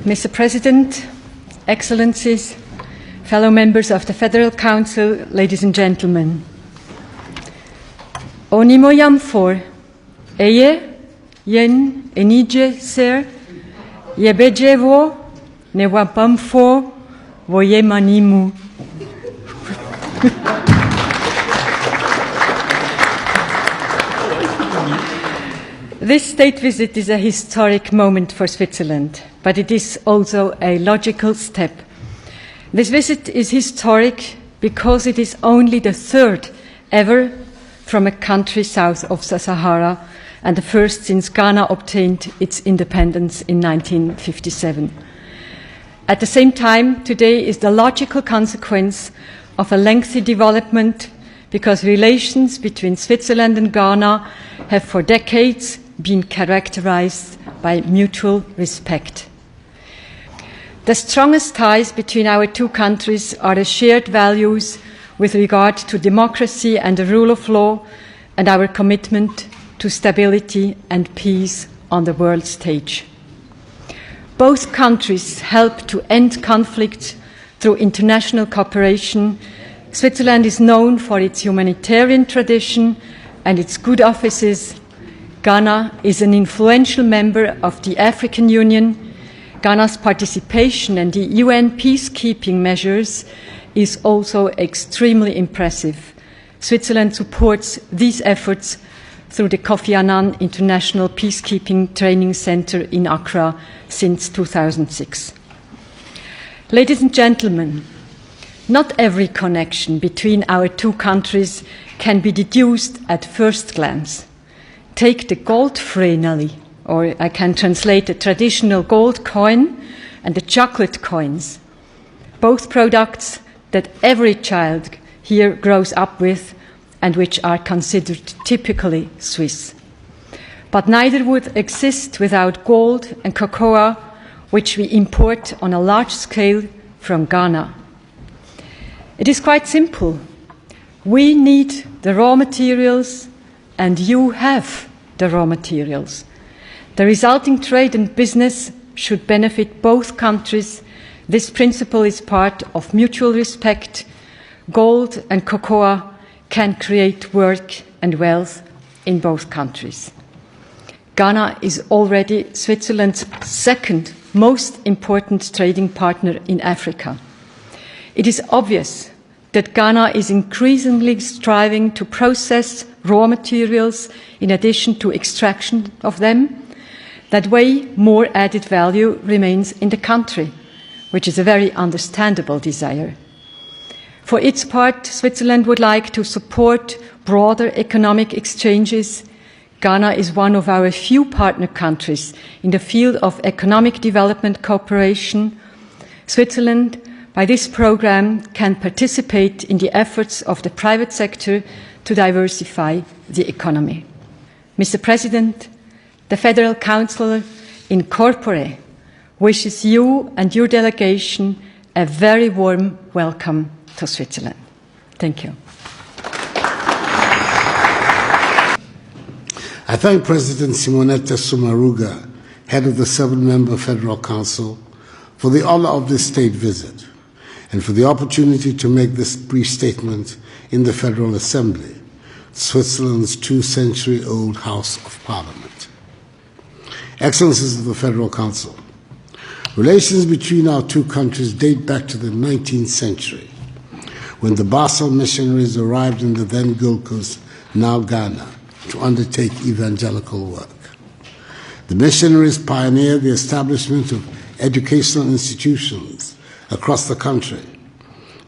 Mr. President, Excellencies, fellow members of the Federal Council, ladies and gentlemen. Onimoyam for Eye, Yen, Enije, Sir, Yebejevo, Newapamfo, Voyemanimu. This state visit is a historic moment for Switzerland, but it is also a logical step. This visit is historic because it is only the third ever from a country south of the Sahara and the first since Ghana obtained its independence in 1957. At the same time, today is the logical consequence of a lengthy development because relations between Switzerland and Ghana have for decades been characterized by mutual respect. The strongest ties between our two countries are the shared values with regard to democracy and the rule of law and our commitment to stability and peace on the world stage. Both countries help to end conflict through international cooperation. Switzerland is known for its humanitarian tradition and its good offices. Ghana is an influential member of the African Union. Ghana's participation in the UN peacekeeping measures is also extremely impressive. Switzerland supports these efforts through the Kofi Annan International Peacekeeping Training Center in Accra since 2006. Ladies and gentlemen, not every connection between our two countries can be deduced at first glance. Take the gold freneli, or I can translate the traditional gold coin and the chocolate coins, both products that every child here grows up with and which are considered typically Swiss. But neither would exist without gold and cocoa, which we import on a large scale from Ghana. It is quite simple. We need the raw materials, and you have the raw materials. The resulting trade and business should benefit both countries. This principle is part of mutual respect. Gold and cocoa can create work and wealth in both countries. Ghana is already Switzerland's second most important trading partner in Africa. It is obvious that Ghana is increasingly striving to process raw materials in addition to extraction of them. That way, more added value remains in the country, which is a very understandable desire. For its part, Switzerland would like to support broader economic exchanges. Ghana is one of our few partner countries in the field of economic development cooperation. Switzerland, by this program, can participate in the efforts of the private sector to diversify the economy. Mr. President, the Federal Council in corpore wishes you and your delegation a very warm welcome to Switzerland. Thank you. I thank President Simonetta Sommaruga, head of the 7-member Federal Council, for the honor of this state visit and for the opportunity to make this brief statement in the Federal Assembly, Switzerland's 2-century-old House of Parliament. Excellencies of the Federal Council, relations between our two countries date back to the 19th century, when the Basel missionaries arrived in the then Gold Coast, now Ghana, to undertake evangelical work. The missionaries pioneered the establishment of educational institutions across the country,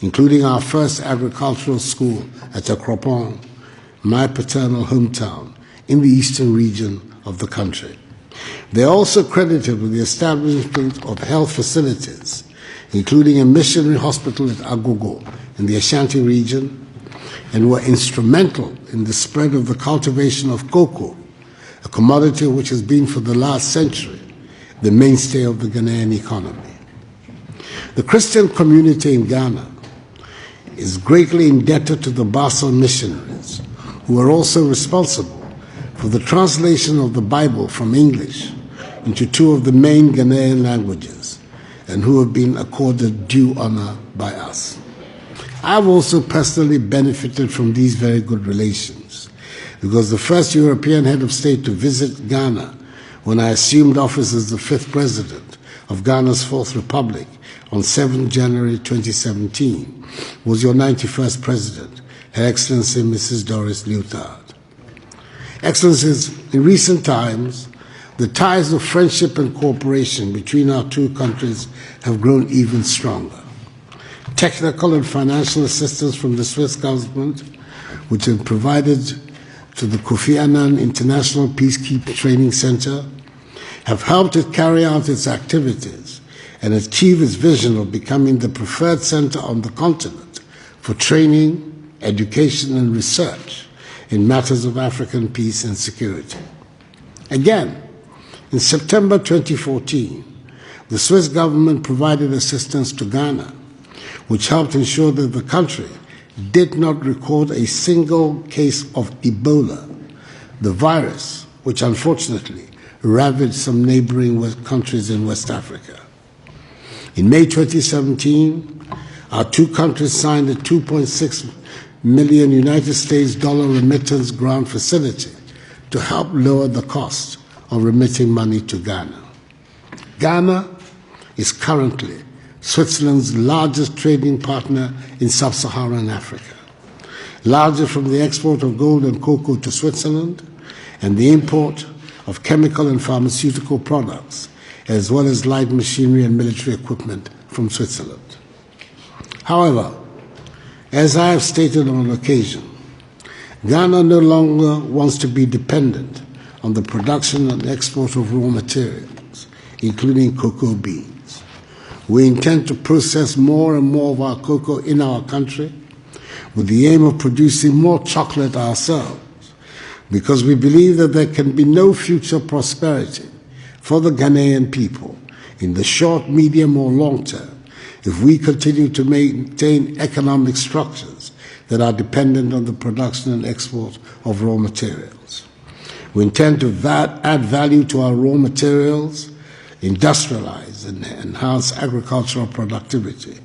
including our first agricultural school at Akropong, my paternal hometown, in the eastern region of the country. They are also credited with the establishment of health facilities, including a missionary hospital at Agogo in the Ashanti region, and were instrumental in the spread of the cultivation of cocoa, a commodity which has been for the last century the mainstay of the Ghanaian economy. The Christian community in Ghana is greatly indebted to the Basel missionaries, who are also responsible for the translation of the Bible from English into 2 of the main Ghanaian languages, and who have been accorded due honor by us. I've also personally benefited from these very good relations, because the first European head of state to visit Ghana when I assumed office as the 5th president of Ghana's 4th Republic on 7 January 2017 was your 91st president, Her Excellency Mrs. Doris Leuthard. Excellencies, in recent times, the ties of friendship and cooperation between our two countries have grown even stronger. Technical and financial assistance from the Swiss government, which had provided to the Kofi Annan International Peacekeeping Training Center, have helped it carry out its activities and achieve its vision of becoming the preferred center on the continent for training, education, and research in matters of African peace and security. Again, in September 2014, the Swiss government provided assistance to Ghana, which helped ensure that the country did not record a single case of Ebola, the virus which unfortunately ravaged some neighboring countries in West Africa. In May 2017, our two countries signed a $2.6 million United States remittance grant facility to help lower the cost of remitting money to Ghana. Ghana is currently Switzerland's largest trading partner in sub-Saharan Africa, larger from the export of gold and cocoa to Switzerland and the import of chemical and pharmaceutical products, as well as light machinery and military equipment from Switzerland. However, as I have stated on occasion, Ghana no longer wants to be dependent on the production and export of raw materials, including cocoa beans. We intend to process more and more of our cocoa in our country with the aim of producing more chocolate ourselves, because we believe that there can be no future prosperity for the Ghanaian people in the short, medium, or long term if we continue to maintain economic structures that are dependent on the production and export of raw materials. We intend to add value to our raw materials, industrialize and enhance agricultural productivity.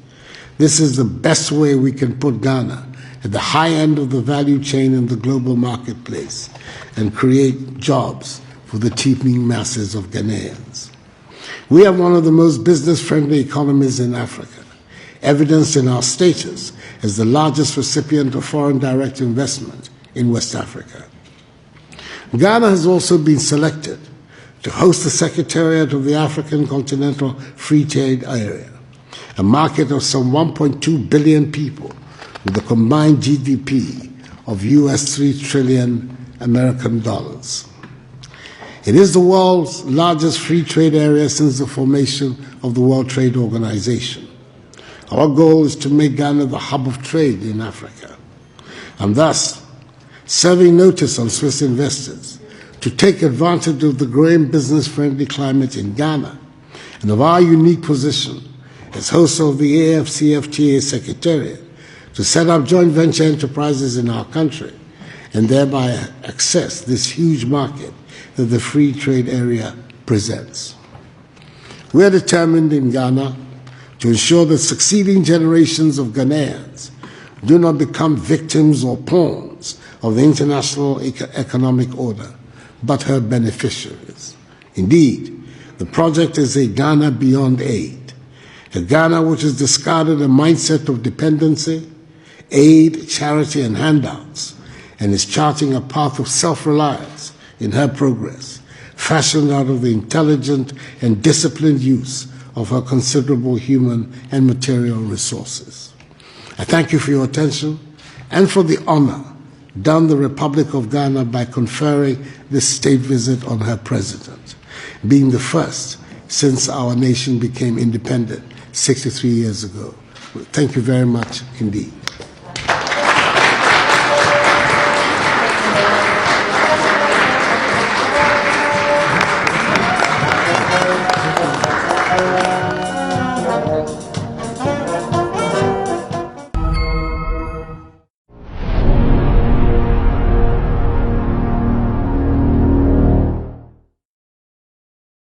This is the best way we can put Ghana at the high end of the value chain in the global marketplace and create jobs for the teeming masses of Ghanaians. We have one of the most business-friendly economies in Africa, evidenced in our status as the largest recipient of foreign direct investment in West Africa. Ghana has also been selected to host the Secretariat of the African Continental Free Trade Area, a market of some 1.2 billion people with a combined GDP of US 3 trillion American dollars. It is the world's largest free trade area since the formation of the World Trade Organization. Our goal is to make Ghana the hub of trade in Africa, and thus serving notice on Swiss investors to take advantage of the growing business-friendly climate in Ghana and of our unique position as host of the AFCFTA Secretariat to set up joint venture enterprises in our country and thereby access this huge market that the free trade area presents. We are determined in Ghana to ensure that succeeding generations of Ghanaians do not become victims or pawns of the international economic order, but her beneficiaries. Indeed, the project is a Ghana beyond aid, a Ghana which has discarded a mindset of dependency, aid, charity, and handouts, and is charting a path of self-reliance in her progress, fashioned out of the intelligent and disciplined use of her considerable human and material resources. I thank you for your attention and for the honor done the Republic of Ghana by conferring this state visit on her president, being the first since our nation became independent 63 years ago. Thank you very much indeed.